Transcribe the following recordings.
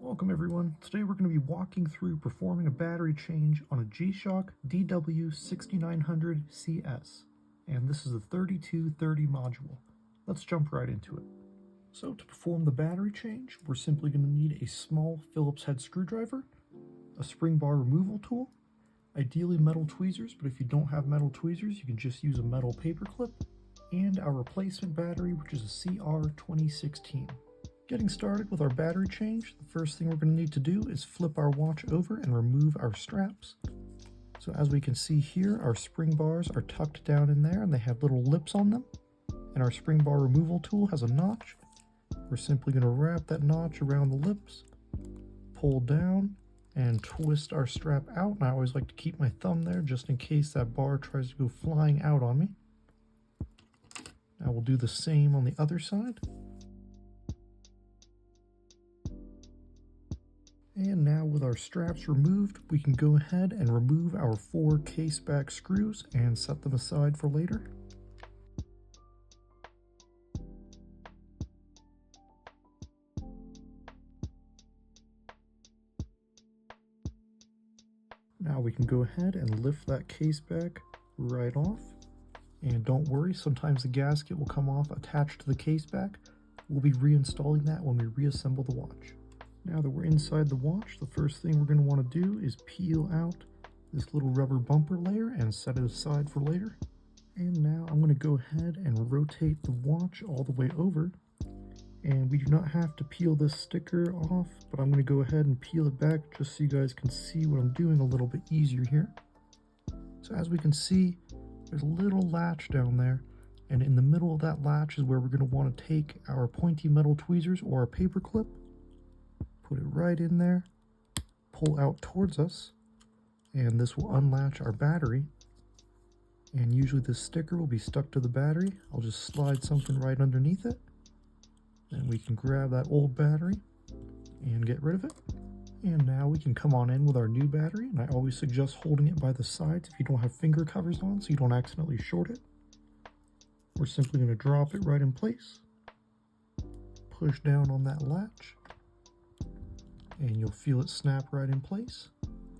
Welcome everyone. Today we're going to be walking through performing a battery change on a G Shock DW-6900CS. And this is a 3230 module. Let's jump right into it. So to perform the battery change, we're simply going to need a small Phillips head screwdriver, a spring bar removal tool, ideally metal tweezers, but if you don't have metal tweezers, you can just use a metal paper clip, and our replacement battery, which is a CR2016. Getting started with our battery change, the first thing we're going to need to do is flip our watch over and remove our straps. So as we can see here, our spring bars are tucked down in there and they have little lips on them. And our spring bar removal tool has a notch. We're simply going to wrap that notch around the lips, pull down, and twist our strap out. And I always like to keep my thumb there just in case that bar tries to go flying out on me. Now we'll do the same on the other side. And now with our straps removed, we can go ahead and remove our 4 case back screws and set them aside for later. Now we can go ahead and lift that case back right off. And don't worry, sometimes the gasket will come off attached to the case back. We'll be reinstalling that when we reassemble the watch. Now that we're inside the watch, the first thing we're going to want to do is peel out this little rubber bumper layer and set it aside for later. And now I'm going to go ahead and rotate the watch all the way over. And we do not have to peel this sticker off, but I'm going to go ahead and peel it back just so you guys can see what I'm doing a little bit easier here. So as we can see, there's a little latch down there. And in the middle of that latch is where we're going to want to take our pointy metal tweezers or a paper clip. Put it right in there, pull out towards us, and this will unlatch our battery. And usually this sticker will be stuck to the battery. I'll just slide something right underneath it, and we can grab that old battery and get rid of it. And now we can come on in with our new battery, and I always suggest holding it by the sides if you don't have finger covers on so you don't accidentally short it. We're simply going to drop it right in place, push down on that latch, and you'll feel it snap right in place.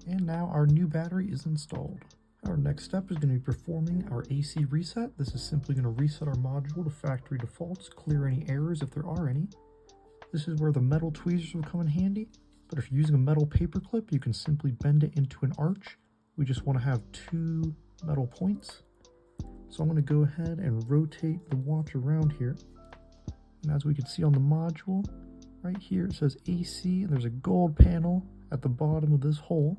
And now our new battery is installed. Our next step is going to be performing our AC reset. This is simply going to reset our module to factory defaults, clear any errors if there are any. This is where the metal tweezers will come in handy, but if you're using a metal paper clip, you can simply bend it into an arch. We just want to have 2 metal points. So I'm going to go ahead and rotate the watch around here. And as we can see on the module, right here it says AC, and there's a gold panel at the bottom of this hole.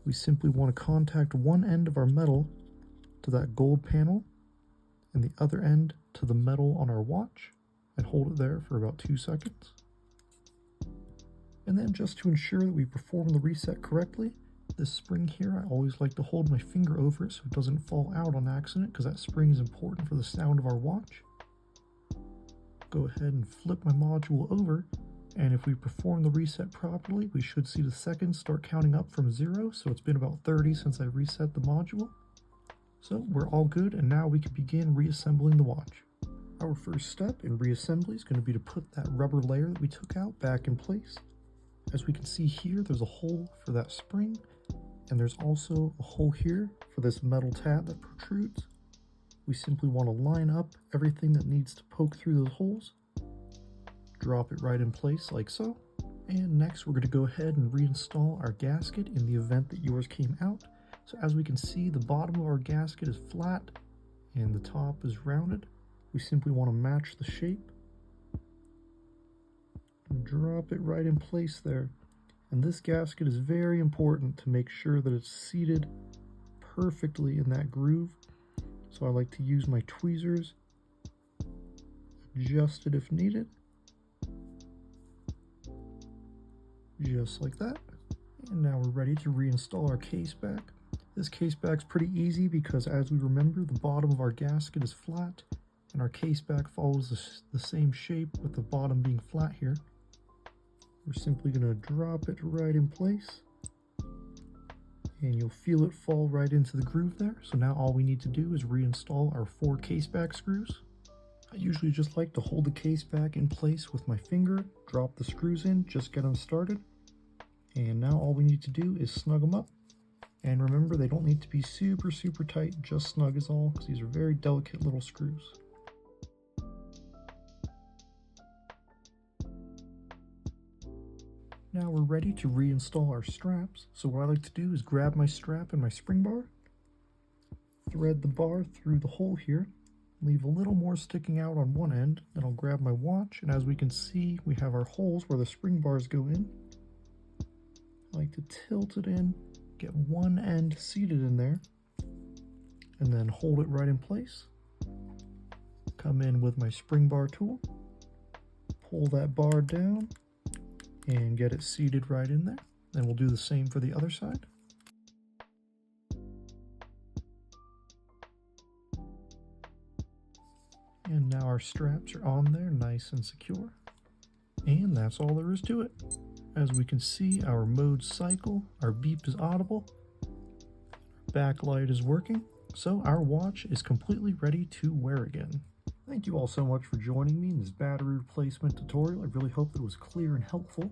We simply want to contact one end of our metal to that gold panel and the other end to the metal on our watch and hold it there for about 2 seconds. And then just to ensure that we perform the reset correctly, this spring here, I always like to hold my finger over it so it doesn't fall out on accident, because that spring is important for the sound of our watch. Go ahead and flip my module over, and if we perform the reset properly, we should see the seconds start counting up from 0. So it's been about 30 since I reset the module. So we're all good, and now we can begin reassembling the watch. Our first step in reassembly is going to be to put that rubber layer that we took out back in place. As we can see here, there's a hole for that spring, and there's also a hole here for this metal tab that protrudes. We simply want to line up everything that needs to poke through those holes, drop it right in place like so, and next we're going to go ahead and reinstall our gasket in the event that yours came out. So as we can see, the bottom of our gasket is flat and the top is rounded. We simply want to match the shape and drop it right in place there. And this gasket is very important to make sure that it's seated perfectly in that groove. So I like to use my tweezers, adjust it if needed, just like that. And now we're ready to reinstall our case back. This case back's pretty easy because, as we remember, the bottom of our gasket is flat and our case back follows the same shape with the bottom being flat here. We're simply going to drop it right in place, and you'll feel it fall right into the groove there. So now all we need to do is reinstall our 4 case back screws. I usually just like to hold the case back in place with my finger, drop the screws in, just get them started. And now all we need to do is snug them up. And remember, they don't need to be super tight, just snug is all, because these are very delicate little screws. Now we're ready to reinstall our straps. So what I like to do is grab my strap and my spring bar, thread the bar through the hole here, leave a little more sticking out on one end, then I'll grab my watch, and as we can see, we have our holes where the spring bars go in. I like to tilt it in, get one end seated in there, and then hold it right in place. Come in with my spring bar tool, pull that bar down, and get it seated right in there. Then we'll do the same for the other side. And now our straps are on there nice and secure. And that's all there is to it. As we can see, our mode cycle, our beep is audible, backlight is working, so our watch is completely ready to wear again. Thank you all so much for joining me in this battery replacement tutorial. I really hope that it was clear and helpful.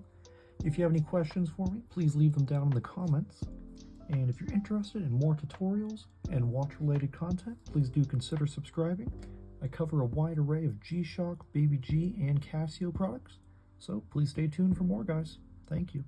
If you have any questions for me, please leave them down in the comments. And if you're interested in more tutorials and watch-related content, please do consider subscribing. I cover a wide array of G Shock, Baby G, and Casio products, so please stay tuned for more, guys. Thank you.